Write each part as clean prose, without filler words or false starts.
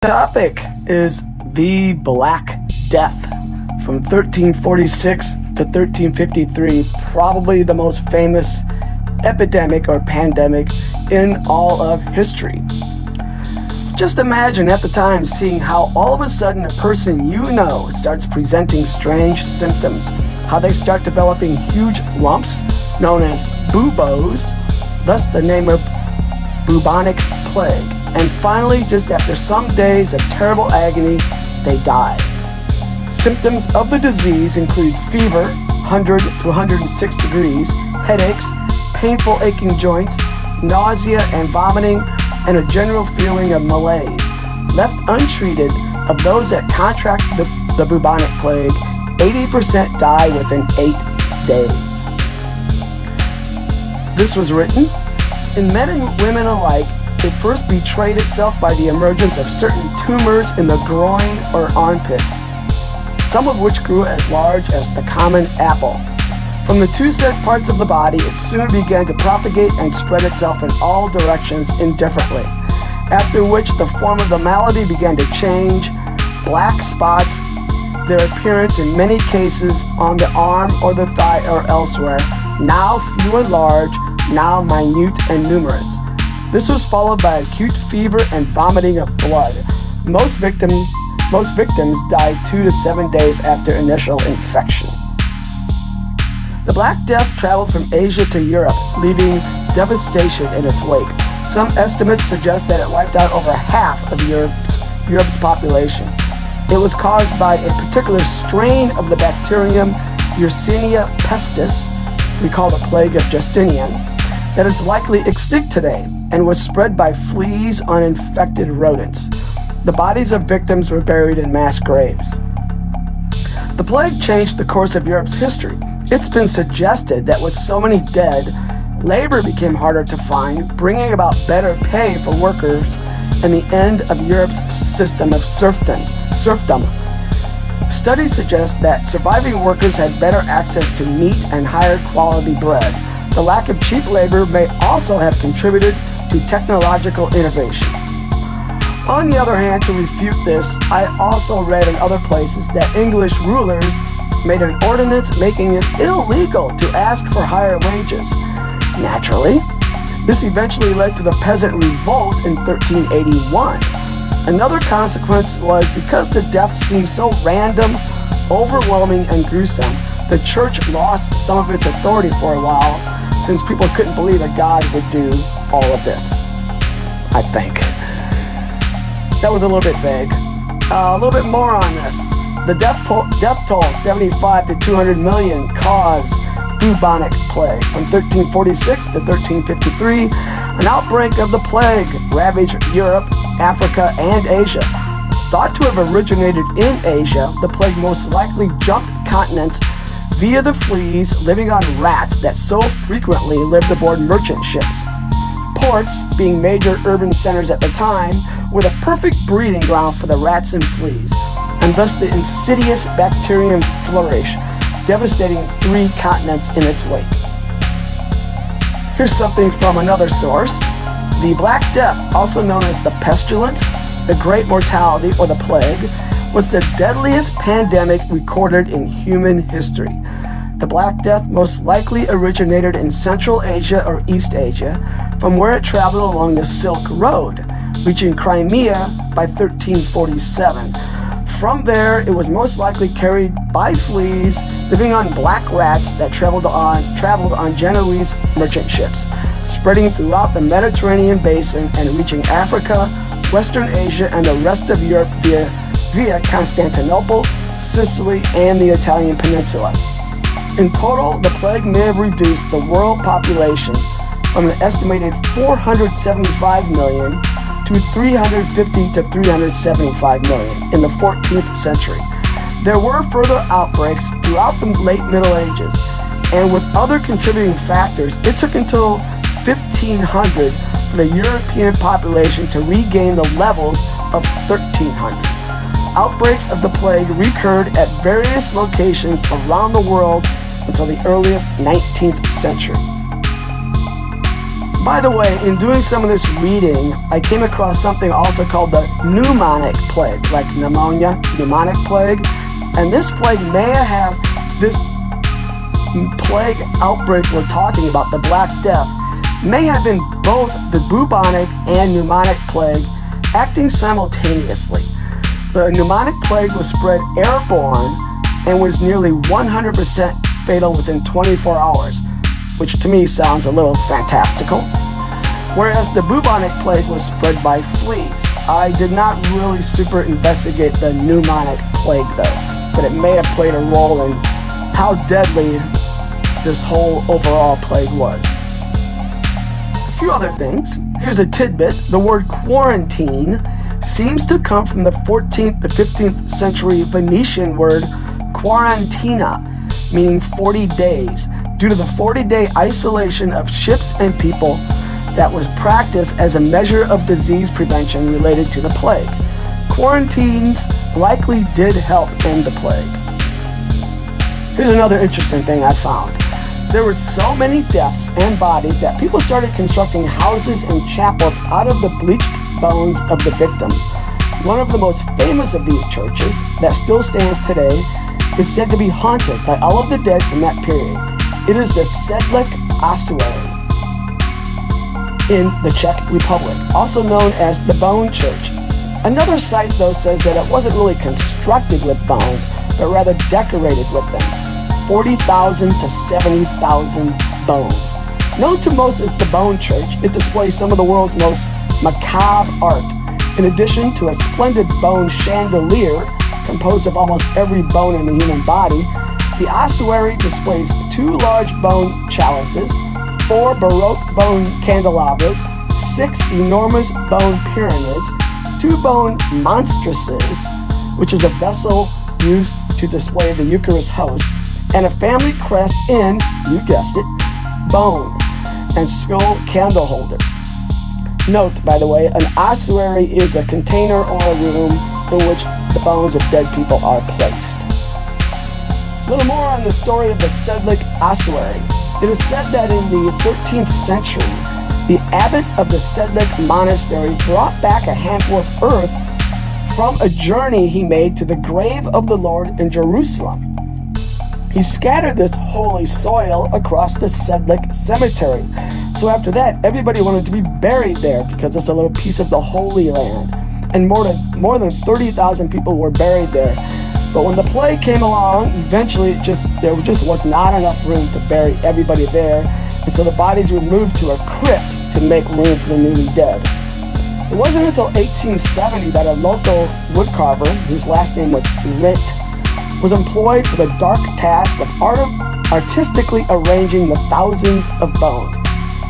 Topic is the Black Death from 1346 to 1353, probably the most famous epidemic or pandemic in all of history. Just imagine at the time seeing how all of a sudden a person you know starts presenting strange symptoms, how they start developing huge lumps known as buboes, thus the name of bubonic plague. And finally, just after some days of terrible agony, they die. Symptoms of the disease include fever, 100 to 106 degrees, headaches, painful aching joints, nausea and vomiting, and a general feeling of malaise. Left untreated, of those that contract the bubonic plague, 80% die within 8 days. This was written, in men and women alike, it first betrayed itself by the emergence of certain tumors in the groin or armpits, some of which grew as large as the common apple. From the two said parts of the body, it soon began to propagate and spread itself in all directions indifferently, after which the form of the malady began to change, black spots, their appearance in many cases on the arm or the thigh or elsewhere, now few and large, now minute and numerous. This was followed by acute fever and vomiting of blood. Most victims died 2 to 7 days after initial infection. The Black Death traveled from Asia to Europe, leaving devastation in its wake. Some estimates suggest that it wiped out over half of Europe's population. It was caused by a particular strain of the bacterium Yersinia pestis, we call the plague of Justinian, that is likely extinct today and was spread by fleas on infected rodents. The bodies of victims were buried in mass graves. The plague changed the course of Europe's history. It's been suggested that with so many dead, labor became harder to find, bringing about better pay for workers and the end of Europe's system of serfdom. Studies suggest that surviving workers had better access to meat and higher quality bread. The lack of cheap labor may also have contributed to technological innovation. On the other hand, to refute this, I also read in other places that English rulers made an ordinance making it illegal to ask for higher wages. Naturally, this eventually led to the peasant revolt in 1381. Another consequence was because the deaths seemed so random, overwhelming, and gruesome, the church lost some of its authority for a while, since people couldn't believe a God would do all of this, I think. That was a little bit vague. A little bit more on this. The death toll, 75 to 200 million, caused bubonic plague. From 1346 to 1353, an outbreak of the plague ravaged Europe, Africa, and Asia. Thought to have originated in Asia, the plague most likely jumped continents via the fleas living on rats that so frequently lived aboard merchant ships. Ports, being major urban centers at the time, were the perfect breeding ground for the rats and fleas, and thus the insidious bacterium flourished, devastating 3 continents in its wake. Here's something from another source. The Black Death, also known as the pestilence, the Great Mortality, or the plague, was the deadliest pandemic recorded in human history. The Black Death most likely originated in Central Asia or East Asia, from where it traveled along the Silk Road, reaching Crimea by 1347. From there, it was most likely carried by fleas living on black rats that traveled on Genoese merchant ships, spreading throughout the Mediterranean basin and reaching Africa, Western Asia, and the rest of Europe via Constantinople, Sicily, and the Italian peninsula. In total, the plague may have reduced the world population from an estimated 475 million to 350 to 375 million in the 14th century. There were further outbreaks throughout the late Middle Ages, and with other contributing factors, it took until 1500 for the European population to regain the levels of 1300. Outbreaks of the plague recurred at various locations around the world until the early 19th century. By the way, in doing some of this reading, I came across something also called the pneumonic plague, like pneumonia, pneumonic plague. And this plague may have, this plague outbreak we're talking about, the Black Death, may have been both the bubonic and pneumonic plague acting simultaneously. The pneumonic plague was spread airborne and was nearly 100% fatal within 24 hours, which to me sounds a little fantastical. Whereas the bubonic plague was spread by fleas. I did not really super investigate the pneumonic plague though, but it may have played a role in how deadly this whole overall plague was. A few other things. Here's a tidbit. The word quarantine seems to come from the 14th to 15th century Venetian word quarantina, meaning 40 days, due to the 40-day isolation of ships and people that was practiced as a measure of disease prevention related to the plague. Quarantines likely did help end the plague. Here's another interesting thing I found. There were so many deaths and bodies that people started constructing houses and chapels out of the bleached bones of the victims. One of the most famous of these churches, that still stands today, is said to be haunted by all of the dead from that period. It is the Sedlec Ossuary in the Czech Republic, also known as the Bone Church. Another site, though, says that it wasn't really constructed with bones, but rather decorated with them. 40,000 to 70,000 bones. Known to most as the Bone Church, it displays some of the world's most macabre art. In addition to a splendid bone chandelier composed of almost every bone in the human body, the ossuary displays 2 large bone chalices, 4 Baroque bone candelabras, 6 enormous bone pyramids, 2 bone monstruses, which is a vessel used to display the Eucharist host, and a family crest in, you guessed it, bone, and skull candle holders. Note, by the way, an ossuary is a container or a room in which the bones of dead people are placed. A little more on the story of the Sedlec Ossuary. It is said that in the 13th century, the abbot of the Sedlec monastery brought back a handful of earth from a journey he made to the grave of the Lord in Jerusalem. He scattered this holy soil across the Sedlec cemetery. So after that, everybody wanted to be buried there because it's a little piece of the Holy Land. And more than 30,000 people were buried there. But when the plague came along, eventually there just was not enough room to bury everybody there. And so the bodies were moved to a crypt to make room for the newly dead. It wasn't until 1870 that a local woodcarver, whose last name was Rindt, was employed for the dark task of artistically arranging the thousands of bones.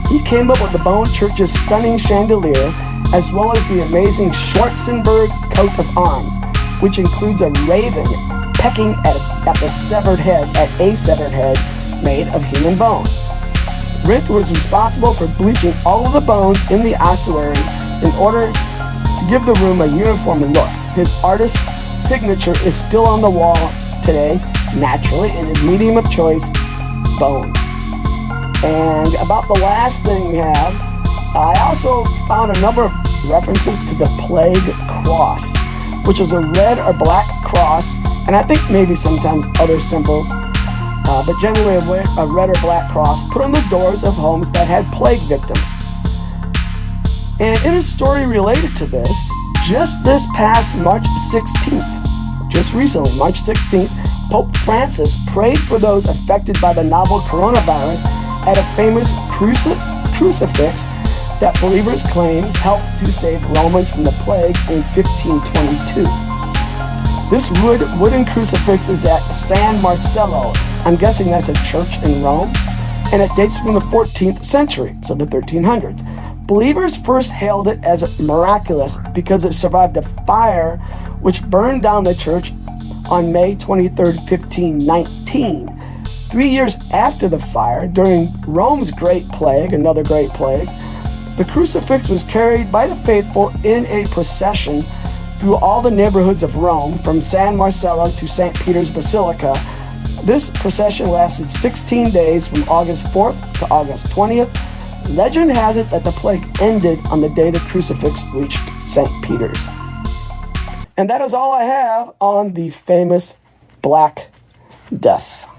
He came up with the Bone Church's stunning chandelier, as well as the amazing Schwarzenberg coat of arms, which includes a raven pecking at a severed head made of human bone. Rindt was responsible for bleaching all of the bones in the ossuary in order to give the room a uniform look. His artist's signature is still on the wall today, naturally, in his medium of choice, bone. And about the last thing we have, I also found a number of references to the plague cross, which is a red or black cross, and I think maybe sometimes other symbols, but generally a red or black cross put on the doors of homes that had plague victims. And in a story related to this, just this past March 16th, just recently, March 16th, Pope Francis prayed for those affected by the novel coronavirus at a famous crucifix that believers claim helped to save Romans from the plague in 1522. This wooden crucifix is at San Marcello. I'm guessing that's a church in Rome, and it dates from the 14th century, so the 1300s. Believers first hailed it as miraculous because it survived a fire which burned down the church on May 23, 1519. 3 years after the fire, during Rome's Great Plague, another great plague, the crucifix was carried by the faithful in a procession through all the neighborhoods of Rome, from San Marcello to St. Peter's Basilica. This procession lasted 16 days from August 4th to August 20th, Legend has it that the plague ended on the day the crucifix reached St. Peter's. And that is all I have on the famous Black Death.